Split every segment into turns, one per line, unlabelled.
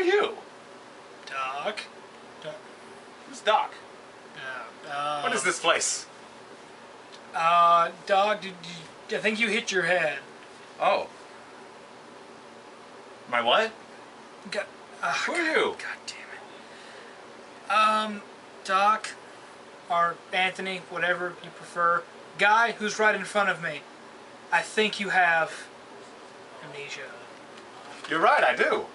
are you?
Doc.
Who's Doc? What is this place?
Doc, I think you hit your head.
Oh. My what? Who are you?
God damn it. Doc, or Anthony, whatever you prefer, guy who's right in front of me. I think you have amnesia.
You're right, I do.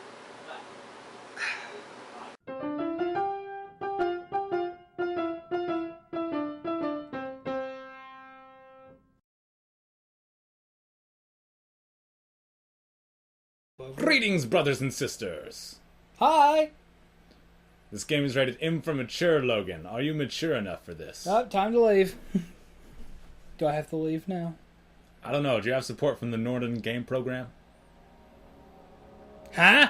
Greetings, brothers and sisters.
Hi.
This game is rated M for mature, Logan. Are you mature enough for this?
Oh, time to leave. Do I have to leave now?
I don't know. Do you have support from the Norden Game Program?
Huh?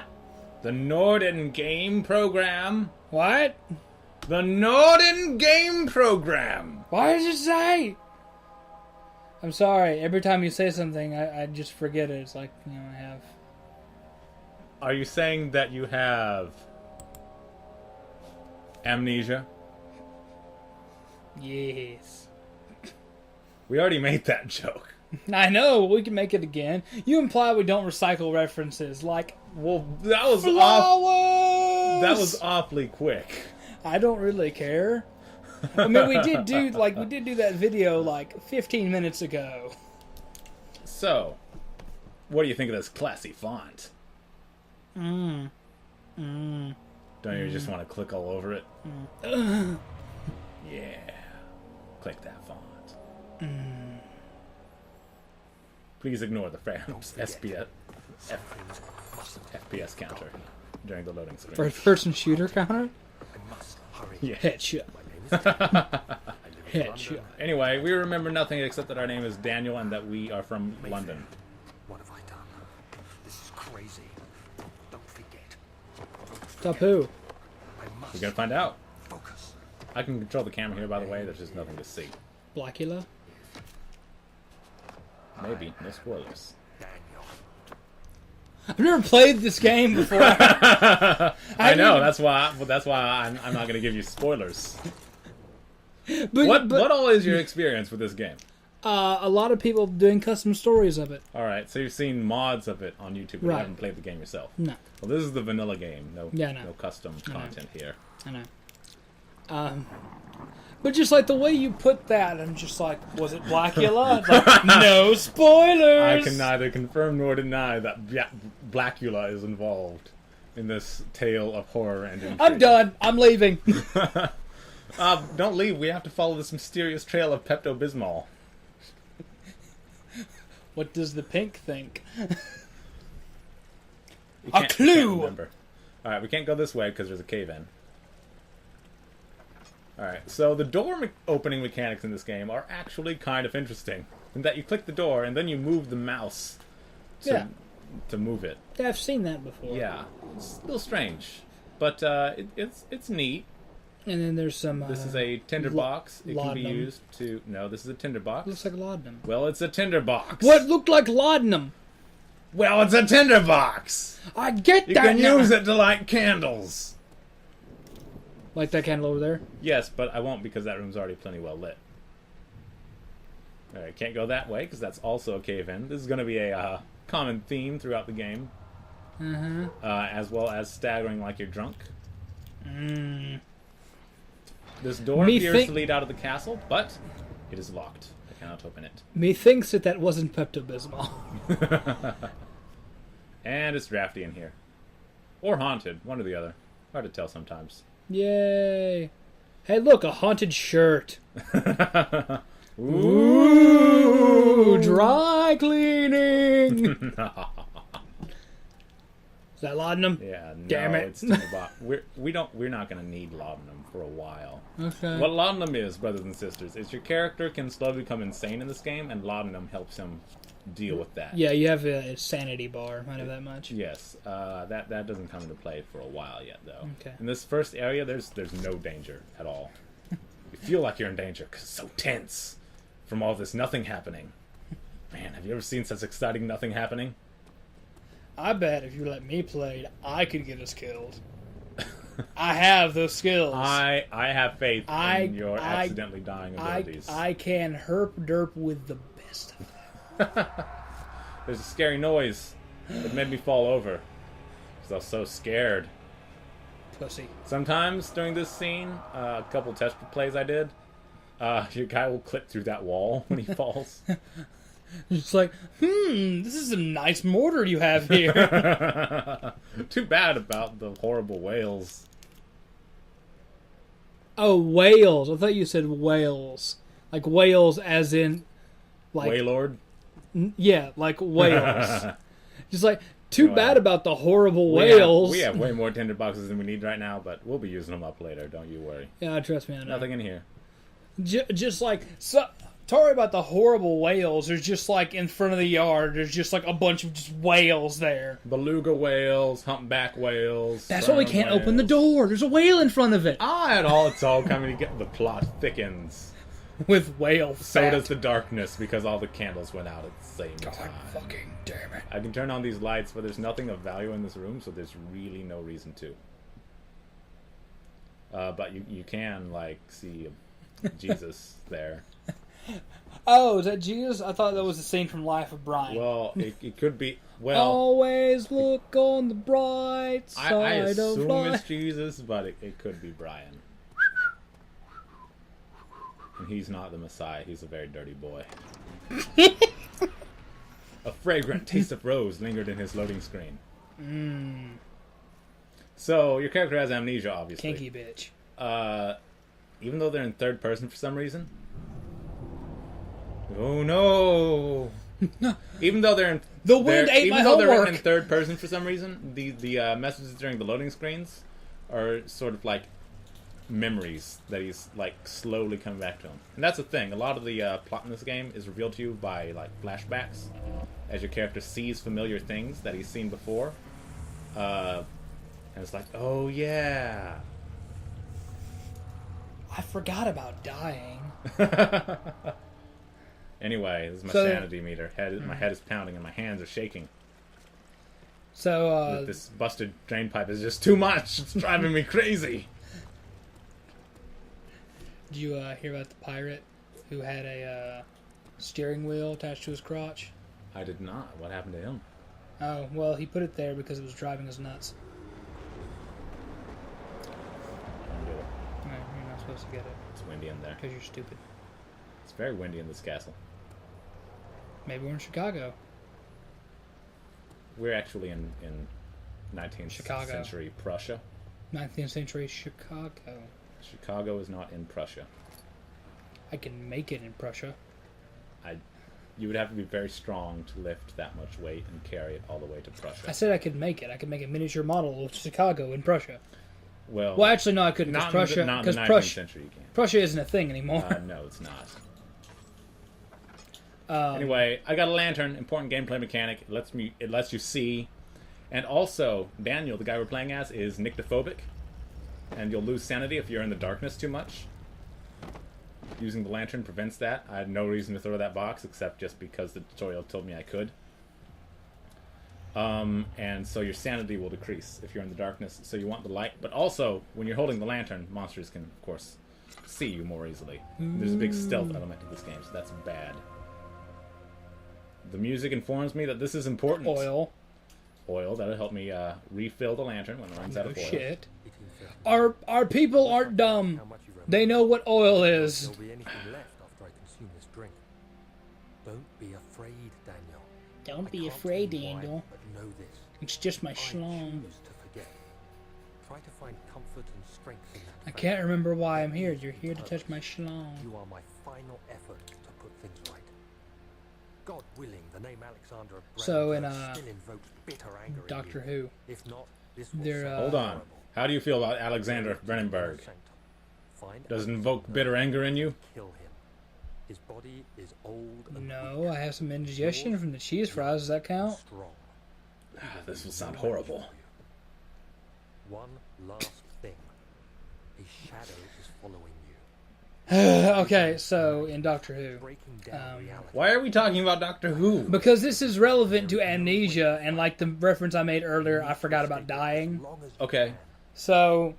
The Norden Game Program?
What?
The Norden Game Program!
Why does it say? I'm sorry. Every time you say something, I just forget it. It's like, I have...
Are you saying that you have... amnesia?
Yes.
We already made that joke.
I know. We can make it again. You imply we don't recycle references. Like,
Well, that was
flowers!
That was awfully quick.
I don't really care. I mean, we did do that video like 15 minutes ago.
So, what do you think of this classy font? Don't you just want to click all over it? Yeah. Click that font. Please ignore the Phantom's FPS counter during the loading screen.
First-person shooter counter?
Yeah.
Headshot. Headshot.
Anyway, we remember nothing except that our name is Daniel and that we are from London.
What have I done? This is crazy. Don't forget.
Stop who?
We're gonna find out.
Focus.
I can control the camera here, by the way. There's just nothing to see.
Blacula?
Maybe. No spoilers.
Daniel.
I've never played this game before.
I know. That's why I'm not gonna give you spoilers.
But
What all is your experience with this game?
a lot of people doing custom stories of it.
All right, so you've seen mods of it on YouTube, but you haven't played the game yourself.
No.
Well, this is the vanilla game. No custom
I know.
content here.
I know. But just like the way you put that, I'm just like, was it Blacula? Like, no spoilers!
I can neither confirm nor deny that Blacula is involved in this tale of horror and intrigue.
I'm done. I'm leaving.
Don't leave. We have to follow this mysterious trail of Pepto-Bismol.
What does the pink think?
A
clue!
Alright, we can't go this way because there's a cave-in. Alright, so the door opening mechanics in this game are actually kind of interesting. In that you click the door and then you move the mouse to move it.
Yeah, I've seen that before.
Yeah, it's a little strange. But it's neat.
And then there's some...
This is a tinder box. It can be
laudanum.
used to... No, this is a tinder box.
Looks like laudanum.
Well, it's a tinder box.
What looked like laudanum?
Well, it's a tinder box.
I get
You
that
can
now.
use it to light candles.
Like that candle over there?
Yes, but I won't because that room's already plenty well lit. Alright, can't go that way because that's also a cave-in. This is going to be a common theme throughout the game. As well as staggering like you're drunk. This door appears to lead out of the castle, but it is locked. I cannot open it.
Methinks that wasn't Pepto-Bismol.
And it's drafty in here. Or haunted, one or the other. Hard to tell sometimes.
Yay. Hey, look, a haunted shirt.
Ooh,
dry cleaning. Is that laudanum?
Yeah, no,
Damn it.
it's tinder box. We're not gonna need laudanum for a while.
Okay.
What laudanum is, brothers and sisters, is your character can slowly become insane in this game, and laudanum helps him deal with that.
Yeah, you have a sanity bar. Might have that much.
Yes, that doesn't come into play for a while yet, though.
Okay.
In this first area, there's no danger at all. You feel like you're in danger because it's so tense from all this nothing happening. Man, have you ever seen such exciting nothing happening?
I bet if you let me play, I could get us killed. I have those skills.
I have faith in your accidentally dying abilities.
I can herp derp with the best of them.
There's a scary noise that made me fall over because I was so scared.
Pussy.
Sometimes during this scene, a couple test plays I did, your guy will clip through that wall when he falls.
It's like, this is a nice mortar you have here.
Too bad about the horrible whales.
Oh, whales. I thought you said whales. Like whales as in... like
Waylord?
Yeah, like whales. Just like, too bad about the horrible whales.
We have way more tinder boxes than we need right now, but we'll be using them up later, don't you worry.
Yeah, trust me, I know.
Nothing in here.
Just like... Sorry about the horrible whales. There's just like in front of the yard, there's just like a bunch of just whales there.
Beluga whales, humpback whales.
That's why we can't open the door. There's a whale in front of it.
It's all coming together. The plot thickens.
With whale fat.
So does the darkness because all the candles went out at the same
God
time.
fucking damn it.
I can turn on these lights, but there's nothing of value in this room, so there's really no reason to. But you can, like, see Jesus there.
Oh, is that Jesus? I thought that was the scene from Life of Brian.
Well, it could be. Well,
always look on the bright side
I
of
assume
life.
it's Jesus, but it could be Brian. And he's not the Messiah. He's a very dirty boy. A fragrant taste of rose lingered in his loading screen. So, your character has amnesia, obviously.
Kinky bitch.
Even though they're in third person for some reason. Oh no! Even though they're in
the wind ate my
even though they're
homework.
written in third person for some reason, the messages during the loading screens are sort of like memories that he's like slowly coming back to him. And that's the thing. A lot of the plot in this game is revealed to you by like flashbacks, as your character sees familiar things that he's seen before. And it's like, oh yeah.
I forgot about dying.
Anyway, this is my sanity meter. My head is pounding and my hands are shaking.
So,
this busted drain pipe is just too much. It's driving me crazy.
Did you hear about the pirate who had a steering wheel attached to his crotch?
I did not. What happened to him?
Oh, well, he put it there because it was driving us nuts. No, you're not supposed to get it.
It's windy in there.
Because you're stupid.
It's very windy in this castle.
Maybe we're in Chicago.
We're actually in 19th
Chicago.
century Prussia.
19th century Chicago.
Chicago is not in Prussia.
I can make it in Prussia.
You would have to be very strong to lift that much weight and carry it all the way to Prussia.
I said I could make it. I could make a miniature model of Chicago in Prussia.
Well,
actually, no, I couldn't.
Not
Because
in the 19th
Prussia,
century you can't.
Prussia isn't a thing anymore.
No, it's not. Anyway, I got a lantern. Important gameplay mechanic. It lets you see. And also, Daniel, the guy we're playing as, is nyctophobic. And you'll lose sanity if you're in the darkness too much. Using the lantern prevents that. I had no reason to throw that box, except just because the tutorial told me I could. And so your sanity will decrease if you're in the darkness. So you want the light. But also, when you're holding the lantern, monsters can, of course, see you more easily. There's a big stealth element to this game, so that's bad. The music informs me that this is important.
Oil.
That'll help me refill the lantern when it runs out of oil.
Shit. Our people aren't dumb. They know what oil is.
There'll be anything left after I consume this drink. Don't be afraid, Daniel.
Don't be
I can't
afraid,
tell you why,
Daniel.
but know this.
It's just my
I
schlong.
choose to forget. Try to find comfort and strength in that
I
fact.
can't remember why I'm here. You're here to touch my schlong.
You are my final effort to put things right. God willing, the name Alexander of
So in,
Brandenburg still invokes bitter anger in
Doctor
you.
Who.
If not, this will
They're,
sound
Hold on.
horrible.
How do you feel about Alexander of Brennenburg?
Find
Does it
Alexander,
invoke bitter anger in you?
kill him. His body is old and
No, I have some indigestion from the cheese fries. Does that count?
strong.
This will sound horrible.
One last thing. A shadow is following you.
Okay, so in Doctor Who,
Breaking down reality.
Why are we talking about Doctor Who?
because this is relevant to Amnesia, and like the reference I made earlier, I forgot about dying.
Long as you
Okay.
So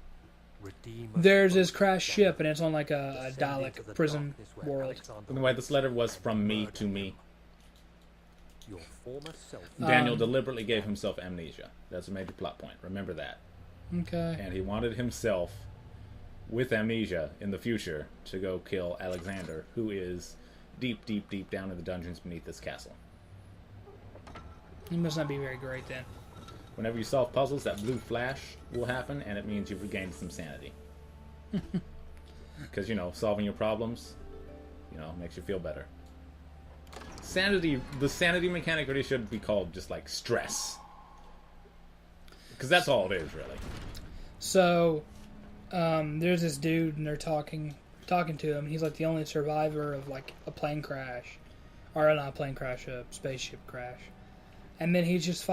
redeem us
there's
from
this crashed
death.
ship, and it's on like a
Descend
Dalek
into the
prison
darkness where
world.
Alexander
Anyway, this letter was from me to me.
Your former self.
Daniel deliberately gave himself amnesia. That's a major plot point. Remember that.
Okay.
And he wanted himself, with amnesia, in the future, to go kill Alexander, who is deep, deep, deep down in the dungeons beneath this castle.
He must not be very great then.
Whenever you solve puzzles, that blue flash will happen, and it means you've regained some sanity. Because, you know, solving your problems, you know, makes you feel better. Sanity, the sanity mechanic really should be called just like stress. Because that's all it is, really.
So there's this dude, and they're talking to him. He's like the only survivor of like a plane crash, or not a plane crash, a spaceship crash. And then he's just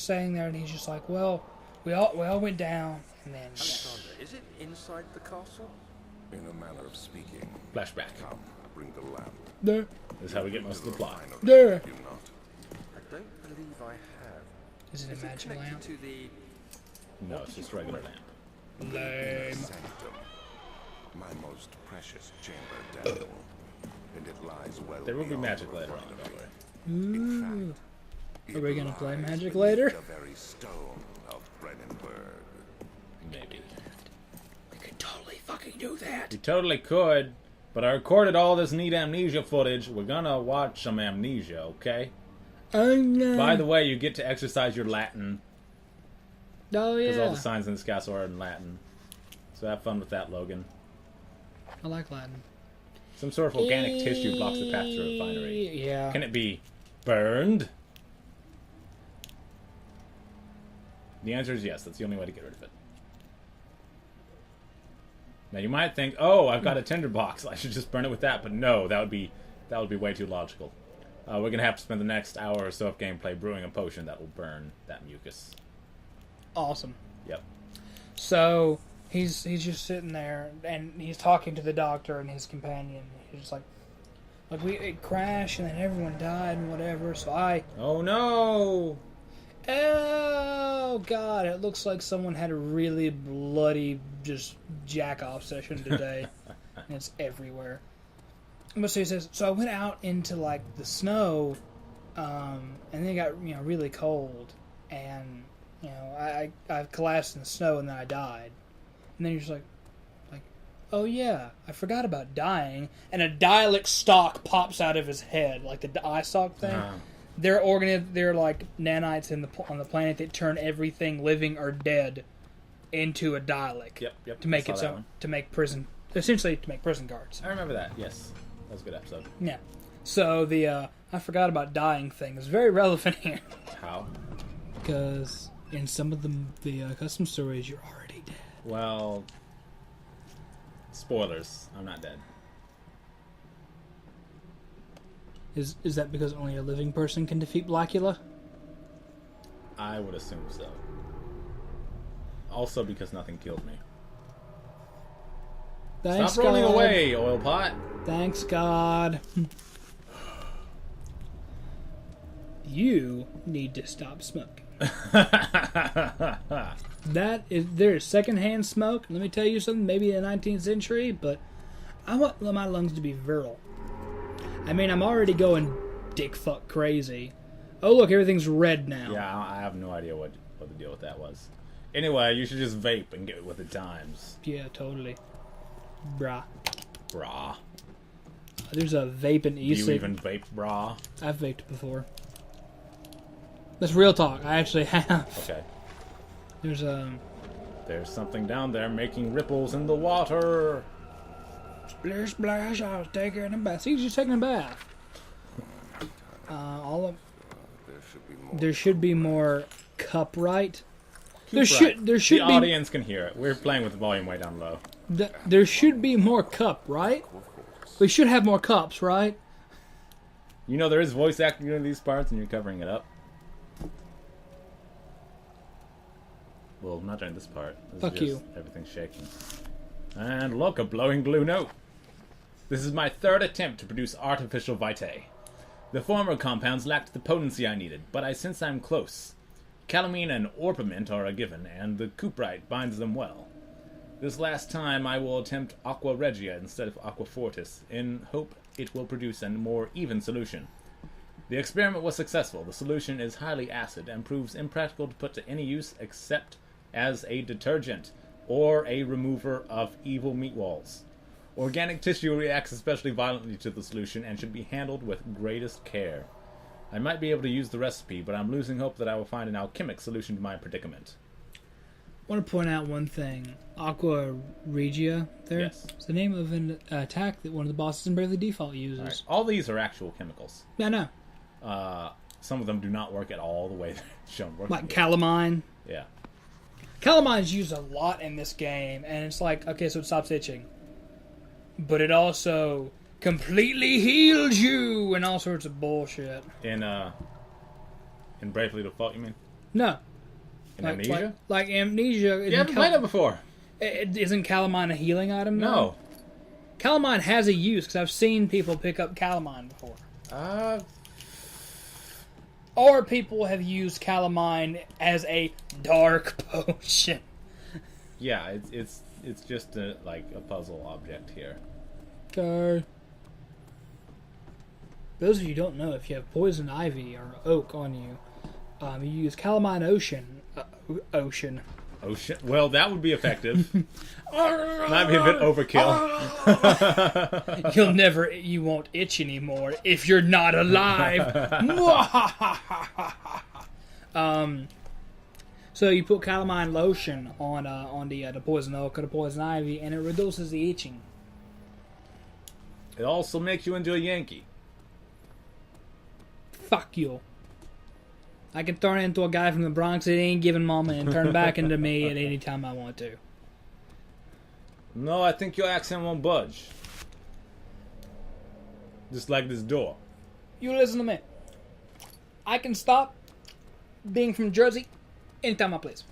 saying there, and he's just like, well, we all went down, and then
Alexander, is it inside the castle?
In a manner of speaking,
Flashback.
come, bring the lamp.
there,
This is how we get most of the plot.
there.
You not.
I don't believe I have.
Is it a
Is it
magic
connected
lamp?
to the...
No, it's just a regular lamp.
Lame.
Sanctum, my most precious chamber, Daniel, and it lies well.
There will be
beyond
magic
the
later on,
refinery.
by the way.
Ooh.
It
Are we gonna play
lies
magic
beneath
later?
The very stone of Brennenburg.
Maybe.
We could totally fucking do that.
We totally could, but I recorded all this neat amnesia footage. We're gonna watch some amnesia, okay?
Oh no.
By the way, you get to exercise your Latin,
Oh
because all
yeah.
the signs in this castle are in Latin. So have fun with that, Logan.
I like Latin.
Some sort of organic tissue blocks the path to the refinery.
Yeah.
Can it be burned? The answer is yes. That's the only way to get rid of it. Now you might think, "Oh, I've got a tinderbox. I should just burn it with that." But no, that would be way too logical. We're gonna have to spend the next hour or so of gameplay brewing a potion that will burn that mucus.
Awesome.
Yep.
So he's just sitting there, and he's talking to the doctor and his companion. He's just like it crashed, and then everyone died and whatever. So
Oh no!
oh god, it looks like someone had a really bloody just jack off session today, and it's everywhere. But so he says, so I went out into like the snow, and then it got really cold, and I collapsed in the snow, and then I died. And then you're just like, oh yeah, I forgot about dying, and a Dalek stalk pops out of his head, like the eye stalk thing. They're like nanites on the planet that turn everything living or dead into a Dalek.
Yep.
To make
I
it
saw that one.
to make prison guards.
I remember that. Yes, that was a good episode.
Yeah. So the I forgot about dying thing is very relevant here
How?
because in some of the custom stories you're already dead.
Well, spoilers. I'm not dead.
Is that because only a living person can defeat Blacula?
I would assume so. Also because nothing killed me.
Thanks,
Stop rolling
God.
away, oil pot.
Thanks, God. You need to stop smoking. There is secondhand smoke. Let me tell you something. Maybe in the 19th century, but I want my lungs to be virile. I mean, I'm already going dick fuck crazy. Oh look, everything's red now.
Yeah, I have no idea what the deal with that was. Anyway, you should just vape and get with the times.
Yeah, totally. Brah.
Brah.
There's a vaping
Do you
e-cig.
even vape, brah?
I've vaped before. That's real talk. I actually have.
Okay.
There's
something down there making ripples in the water.
Splish splash, I was taking a bath. See, she's taking a bath. There should be more cup right. There should
The
be
audience can hear it. We're playing with the volume way down low.
there should be more cup, right? We should have more cups, right?
You know there is voice acting in these parts and you're covering it up. Well, not during this part. This
Fuck
is just
you.
Everything's shaking. And look, a blowing blue note. This is my third attempt to produce artificial vitae. The former compounds lacked the potency I needed, but I sense I'm close. Calamine and orpiment are a given, and the cuprite binds them well. This last time I will attempt aqua regia instead of aqua fortis, in hope it will produce a more even solution. The experiment was successful. The solution is highly acid and proves impractical to put to any use except as a detergent or a remover of evil meat walls. Organic tissue reacts especially violently to the solution and should be handled with greatest care. I might be able to use the recipe, but I'm losing hope that I will find an alchemic solution to my predicament.
I want to point out one thing. Aqua Regia there.
Yes.
It's the name of an attack that one of the bosses in Bravely Default uses.
Right. All these are actual chemicals.
Yeah, I know.
Some of them do not work at all the way they're shown working.
Like calamine.
Yeah.
Calamine's used a lot in this game, and it's like, okay, so it stops itching. But it also completely heals you and all sorts of bullshit.
In Bravely Default, you mean?
No.
In Amnesia?
Like Amnesia.
You haven't played it before.
Isn't calamine a healing item, though?
No.
Calamine has a use, because I've seen people pick up calamine before. Or people have used calamine as a dark potion.
Yeah, it's just a puzzle object here.
Okay. Those of you who don't know, if you have poison ivy or oak on you, you use calamine ocean.
Well, that would be effective. Might be a bit overkill.
You won't itch anymore if you're not alive. So you put calamine lotion on the poison oak or the poison ivy, and it reduces the itching.
It also makes you into a Yankee.
Fuck you. I can turn into a guy from the Bronx that ain't giving mama and turn back into me at any time I want to.
No, I think your accent won't budge. Just like this door.
You listen to me. I can stop being from Jersey anytime I please.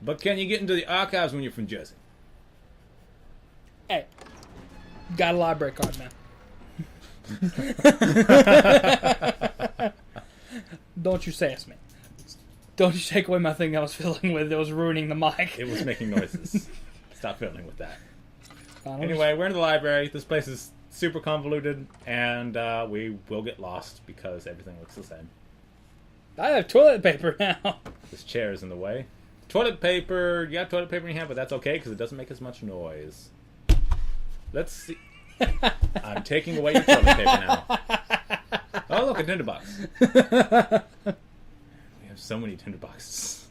But can you get into the archives when you're from Jersey?
Hey, got a library card now. Don't you sass me. Don't you take away my thing I was fiddling with that was ruining the mic.
It was making noises. Stop fiddling with that. Anyway, we're in the library. This place is super convoluted, and we will get lost because everything looks the same.
I have toilet paper now.
This chair is in the way. Toilet paper. You have toilet paper in your hand, but that's okay because it doesn't make as much noise. Let's see. I'm taking away your toilet paper now. Oh, look, a tinderbox. We have so many tinderboxes.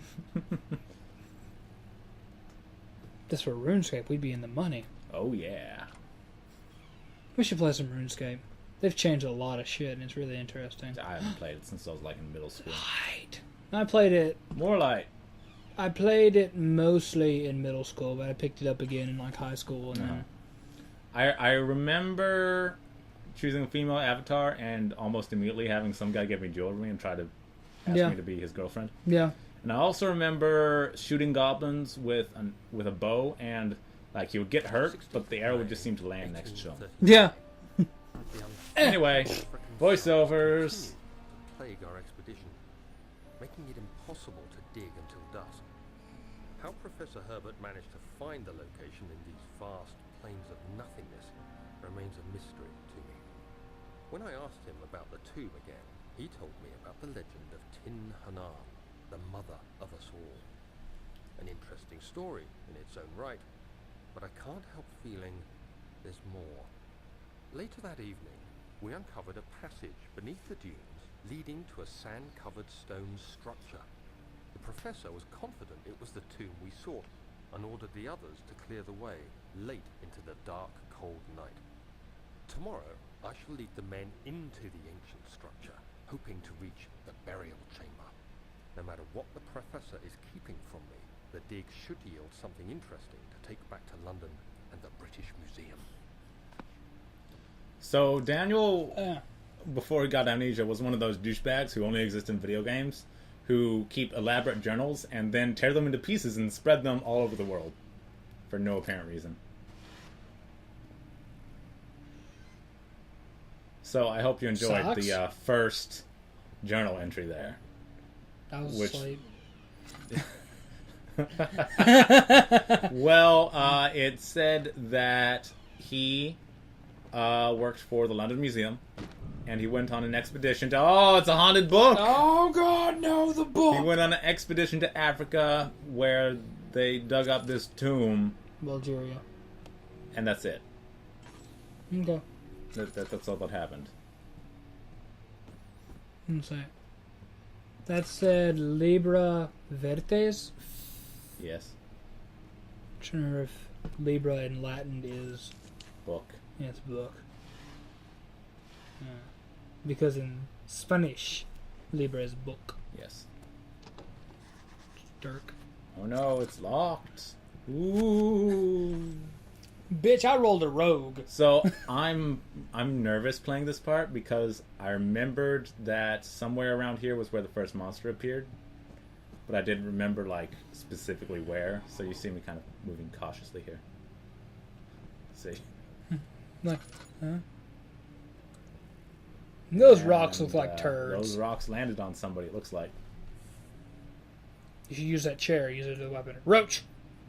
This for RuneScape, we'd be in the money.
Oh, yeah.
We should play some RuneScape. They've changed a lot of shit, and it's really interesting.
I haven't played it since I was in middle school.
Light. I played it.
More light.
I played it mostly in middle school, but I picked it up again in high school. And
I remember choosing a female avatar and almost immediately having some guy give me jewelry and try to ask me to be his girlfriend.
Yeah.
And I also remember shooting goblins with a bow, and he would get hurt, but the arrow would just seem to land next to him.
Yeah.
Anyway, voiceovers.
Plague our expedition, making it impossible to dig until dusk. How Professor Herbert managed to find the location in these vast plains of nothingness remains a mystery to me. When I asked him about the tomb again, he told me about the legend of Tin Hanar, the mother of us all. An interesting story in its own right, but I can't help feeling there's more. Later that evening, we uncovered a passage beneath the dunes leading to a sand-covered stone structure. The professor was confident it was the tomb we sought and ordered the others to clear the way late into the dark, cold night. Tomorrow, I shall lead the men into the ancient structure, hoping to reach the burial chamber. No matter what the professor is keeping from me, the dig should yield something interesting to take back to London and the British Museum.
So Daniel, before he got Amnesia, was one of those douchebags who only exist in video games, who keep elaborate journals and then tear them into pieces and spread them all over the world for no apparent reason. So I hope you enjoyed
Socks?
the first journal entry there.
I was
Which-
asleep.
Well, it said that he worked for the London Museum, and he went on an expedition to... Oh, it's a haunted book!
Oh God, no! The book.
He went on an expedition to Africa where they dug up this tomb,
Bulgaria.
and that's it.
Okay.
That's all that happened.
Let's see. That said Libra Vertes.
Yes.
I'm trying to remember if Libra in Latin is...
Book.
Yeah, it's book. Yeah. Because in Spanish, Libra is book.
Yes.
Dirk.
Oh no, it's locked. Ooh.
Bitch, I rolled a rogue.
So I'm nervous playing this part because I remembered that somewhere around here was where the first monster appeared, but I didn't remember like specifically where. So you see me kind of moving cautiously here. See,
Like, huh? Those rocks look
And,
like turds.
Those rocks landed on somebody. It looks like
You should use that chair. Use it as a weapon. Roach!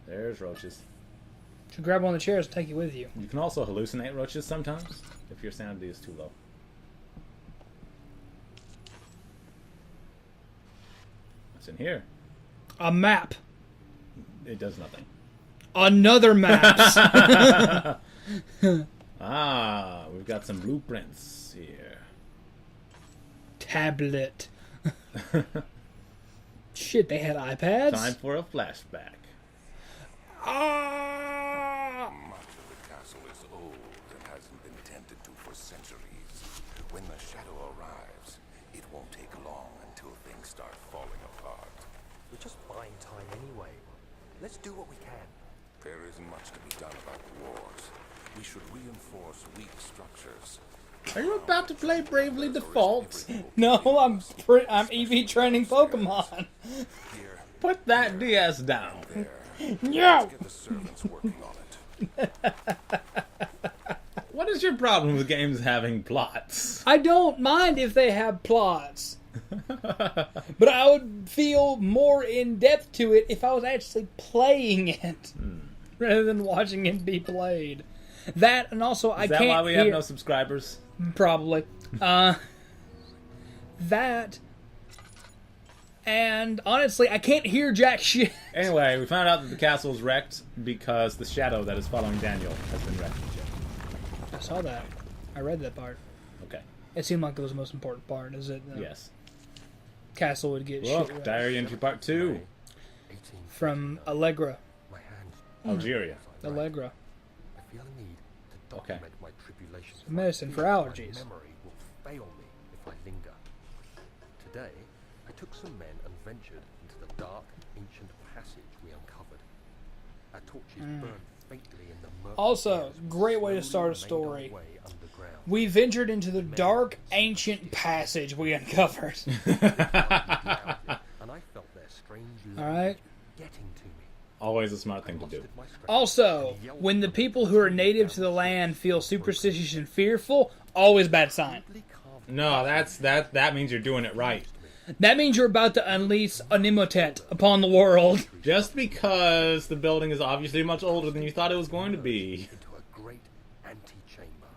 there's roaches.
You should grab one of the chairs and take it with you.
You can also hallucinate roaches sometimes if your sanity is too low. What's in here?
A map.
It does nothing.
Another maps.
Ah, we've got some blueprints here.
Tablet. Shit, they had iPads?
Time for a flashback.
Ah!
Much of the castle is old and hasn't been tended to for centuries. When the shadow arrives, it won't take long until things start falling apart.
We're just buying time anyway. Let's do what we can.
There isn't much to be done about the wars. We should reinforce weak structures.
Are you about to play Bravely Default?
No, I'm EV training Pokemon.
Here,
Put that DS down.
there.
No!
Get the servants working on it.
What is your problem with games having plots?
I don't mind if they have plots. But I would feel more in depth to it if I was actually playing it rather than watching it be played. That and also I
Is that
can't
why we
hear
have no subscribers?
probably that and honestly I can't hear jack shit.
Anyway, we found out that the castle is wrecked because the shadow that is following Daniel has been wrecked.
I saw that. I read that part.
Okay.
It seemed like it was the most important part. Is it?
Yes.
Castle would get shit
Look,
wrecked.
Diary Entry Part 2.
18.
From Allegra.
My hands.
Algeria.
Allegra.
I feel a need to
Okay.
document my tribulations.
Medicine for
My
allergies.
memory will fail me if I linger. Today, I took some men and ventured into the dark, ancient passage we uncovered. Our torches burned faintly in the murky
Also,
air as we
great way to
slowly
start a
made our
story.
way underground.
We ventured into the dark, ancient passage we uncovered.
And I felt their strange love
Alright?
getting to me.
Always a smart thing to do.
Mustered my strength
Also,
and yelled
when the
for
people who are native to the land feel superstitious and fearful, always bad sign.
rudely carved
No, that means you're doing it right.
That means you're about to unleash Onimotet upon the world.
Just because the building is obviously much older than you thought it was going to be.
into a great antechamber.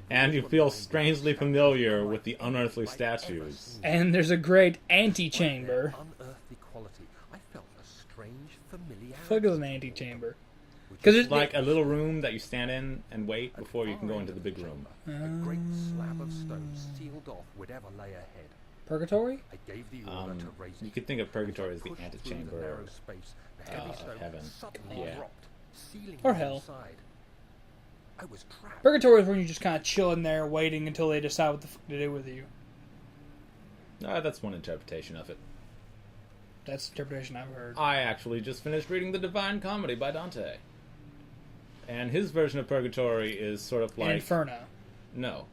And you feel strangely familiar with the unearthly statues.
And there's a great antechamber.
Unearthly quality. I felt a strange familiarity.
Fuck is an antechamber? Because it's
Like a little room that you stand in and wait before you can go into the big room.
A great slab of stone sealed off whatever lay ahead.
Purgatory?
I gave the order to raise it.
You could think of purgatory as the
Pushed through
antechamber
narrow space. The heavy
of
stone
heaven.
suddenly
Yeah.
dropped, sealing
Or
me
hell.
inside. I was trapped.
Purgatory is when you're just kind of chilling there, waiting until they decide what the fuck to do with you.
That's one interpretation of it.
That's the interpretation I've heard.
I actually just finished reading The Divine Comedy by Dante. And his version of purgatory is sort of like...
Inferno.
No.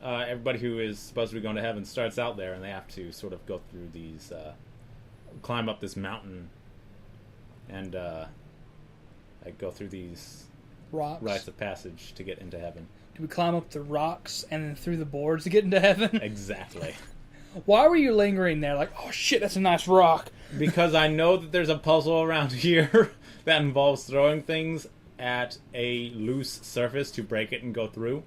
Everybody who is supposed to be going to heaven starts out there, and they have to sort of go through these... climb up this mountain and like go through these
Rocks.
rites of passage to get into heaven.
Do we climb up the rocks and then through the boards to get into heaven?
Exactly.
Why were you lingering there? Like, oh shit, that's a nice rock.
Because I know that there's a puzzle around here that involves throwing things at a loose surface to break it and go through.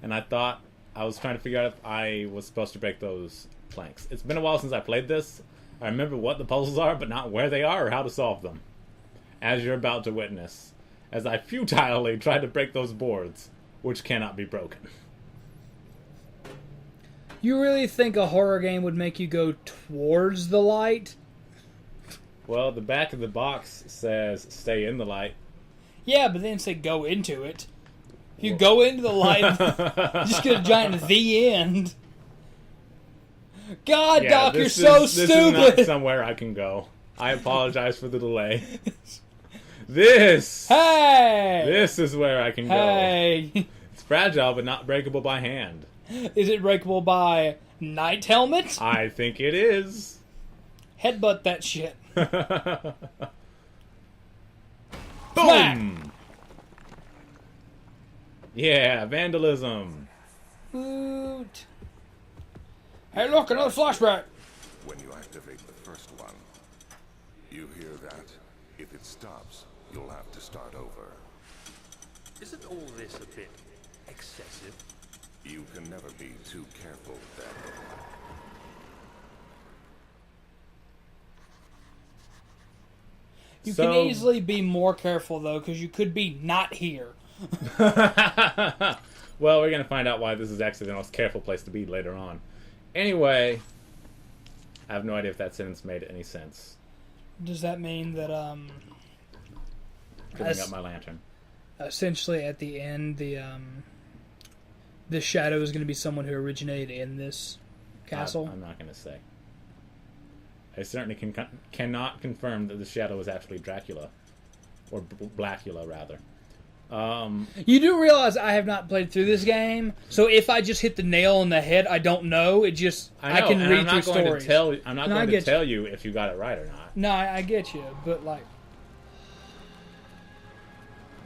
And I thought I was trying to figure out if I was supposed to break those planks. It's been a while since I played this. I remember what the puzzles are, but not where they are or how to solve them. As you're about to witness, as I futilely try to break those boards, which cannot be broken.
You really think a horror game would make you go towards the light?
Well, the back of the box says stay in the light.
Yeah, but then say go into it. If you go into the light, just get a giant the end. God,
Yeah,
Doc, you're
this
so
is
stupid.
not somewhere I can go. I apologize for the delay. This is where I can go.
Hey!
It's fragile, but not breakable by hand.
Is it breakable by night helmet?
I think it is.
Headbutt that shit.
Boom! Yeah, vandalism.
Woot. Hey, look, another flashback.
When you activate the first one, you hear that? If it stops, you'll have to start over.
Isn't all this a bit excessive?
You can never be too careful, Daniel.
You can easily be more careful, though, because you could be not here.
Well, we're going to find out why this is actually the most careful place to be later on. Anyway, I have no idea if that sentence made any sense.
Does that mean that,
Picking up my lantern.
essentially at the end, the shadow is going to be someone who originated in this castle?
I'm not going to say. I certainly cannot confirm that the shadow is actually Dracula. Or Blacula, rather.
You do realize I have not played through this game, so if I just hit the nail on the head, I don't know. It just I can read through stories.
I'm not going to tell you if you got it right or not.
No, I get you, but like,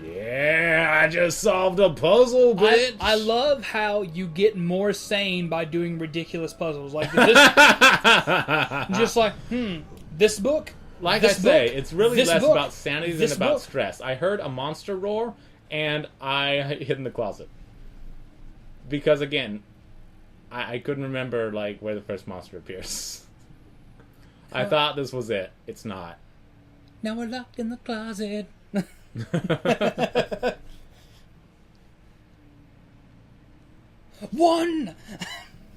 yeah, I just solved a puzzle, bitch.
I love how you get more sane by doing ridiculous puzzles like this. Just like, this book.
Like
this
I say,
book,
it's really less
book,
about sanity than about
book.
stress. I heard a monster roar, and I hid in the closet. Because, again, I couldn't remember like where the first monster appears. I thought this was it. It's not.
Now we're locked in the closet. One!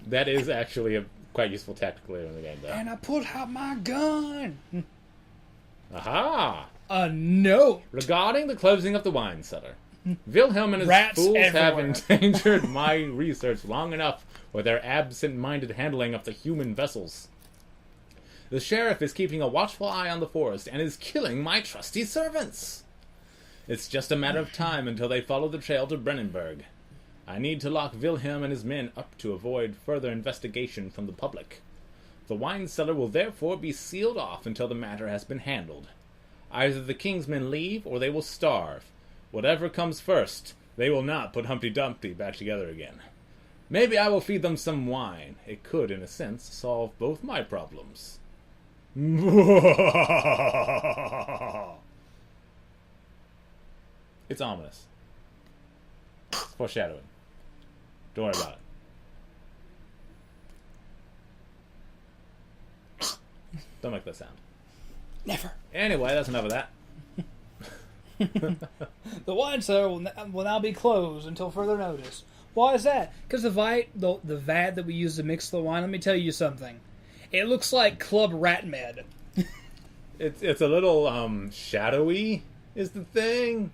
That is actually a quite useful tactic later in the game, though.
And I pulled out my gun.
Aha!
A note.
Regarding the closing of the wine cellar, Wilhelm and his
Rats
fools have
everywhere.
endangered my research long enough with their absent-minded handling of the human vessels. The sheriff is keeping a watchful eye on the forest and is killing my trusty servants. It's just a matter of time until they follow the trail to Brennenburg. I need to lock Wilhelm and his men up to avoid further investigation from the public. The wine cellar will therefore be sealed off until the matter has been handled. Either the king's men leave or they will starve. Whatever comes first, they will not put Humpty Dumpty back together again. Maybe I will feed them some wine. It could, in a sense, solve both my problems. It's ominous. It's foreshadowing. Don't worry about it. Don't make that sound.
Never.
Anyway, that's enough of that.
The wine cellar will now be closed until further notice. Why is that? Because the vat that we use to mix the wine, let me tell you something. It looks like Club Rat Med.
It's a little shadowy is the thing.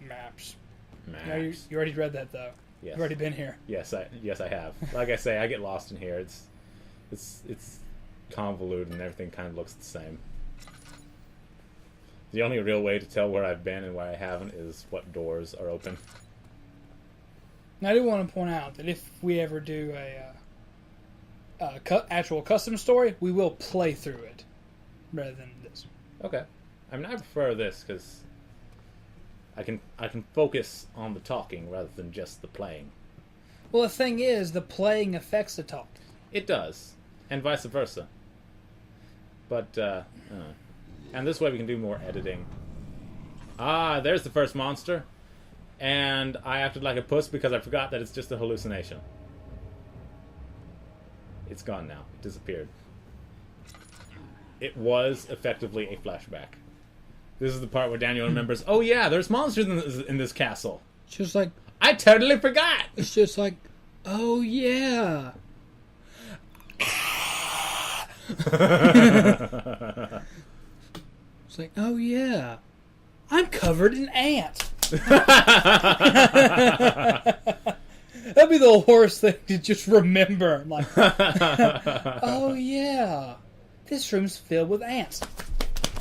Maps.
Maps.
No, you already read that though.
Yes.
You've already been here.
Yes, I have. Like I say, I get lost in here. It's convoluted and everything kind of looks the same. The only real way to tell where I've been and where I haven't is what doors are open.
Now, I do want to point out that if we ever do a actual custom story, we will play through it rather than this.
Okay. I mean, I prefer this because I can focus on the talking rather than just the playing.
Well, the thing is, the playing affects the talk.
It does, and vice versa. But and this way we can do more editing. Ah, there's the first monster, and I acted like a puss because I forgot that it's just a hallucination. It's gone now. It disappeared. It was effectively a flashback. This is the part where Daniel remembers, oh yeah, there's monsters in this castle.
It's just like,
I totally forgot!
it's just like, oh yeah. It's like, oh yeah. I'm covered in ants. That'd be the worst thing to just remember. Like, oh yeah. This room's filled with ants.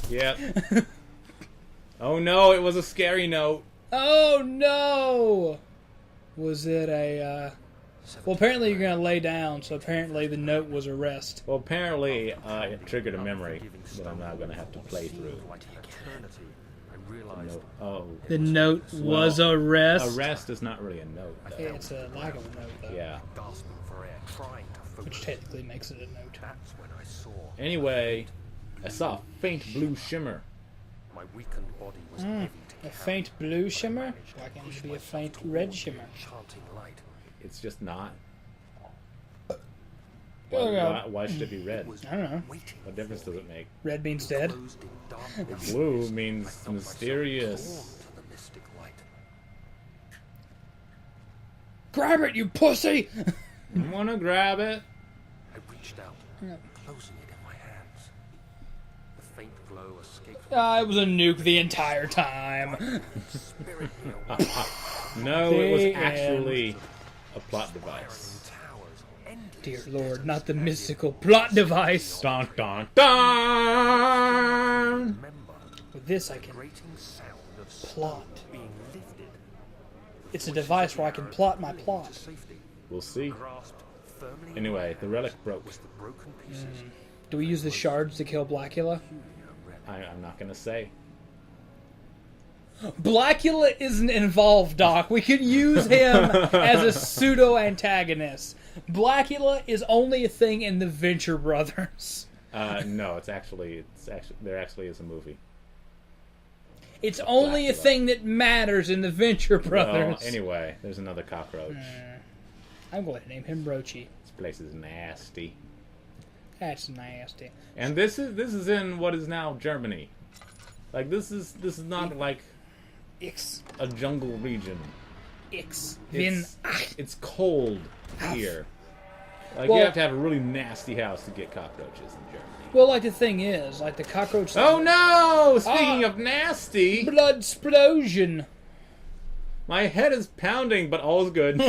Yep. Oh no, it was a scary note.
Oh no! Was it a, Well, apparently you're gonna lay down, so apparently the note was a rest.
Well, apparently it triggered a memory that I'm now going to have to play through.
Like eternity, I realized
No, oh.
The note was a rest.
A rest is not really a note, though.
Yeah, it's a lack of a note, though.
Yeah.
gasping for air, trying to focus.
Which technically makes it a note.
That's when I saw
Anyway, I saw a faint blue shimmer.
my weakened body was heavy to
A
carry.
faint blue shimmer? Why can't it be a faint red shimmer?
Enchanting light.
It's just not.
Oh, God.
Why should it be red?
I don't know.
Waiting.
What difference does it make?
Red means dead.
Closed in darkness.
Blue means
I felt myself
mysterious.
drawn to the mystic light.
Grab it, you pussy!
I want to grab it.
I reached out, closing it in my hands. The faint glow escaped
Ah, it was a nuke the entire time.
spirit me away.
No, it was
The
actually a plot device.
Towers, endless
Dear Lord, not the mystical plot device.
Dun dun dun!
remember
With this, I can
grating sound of
plot.
being lifted
It's a device where I can plot my plot.
to safety.
We'll see.
Grasped firmly
Anyway, the relic broke.
was the broken pieces.
Do we use the shards to kill Blacula?
I'm not gonna say.
Blacula isn't involved, Doc. We could use him as a pseudo-antagonist. Blacula is only a thing in the Venture Brothers.
No, there actually is a movie.
It's only a
Blacula.
thing that matters in the Venture Brothers.
Well, anyway, there's another cockroach.
I'm going to name him Rochi.
This place is nasty.
That's nasty.
And this is in what is now Germany. Like this is not like
Ix.
a jungle region.
Ix. Vin.
It's cold here. Like
Well-
you have to have a really nasty house to get cockroaches in Germany.
Well, like the thing is, like the cockroach.
Oh no! Speaking of nasty,
Blood explosion.
my head is pounding, but all's good.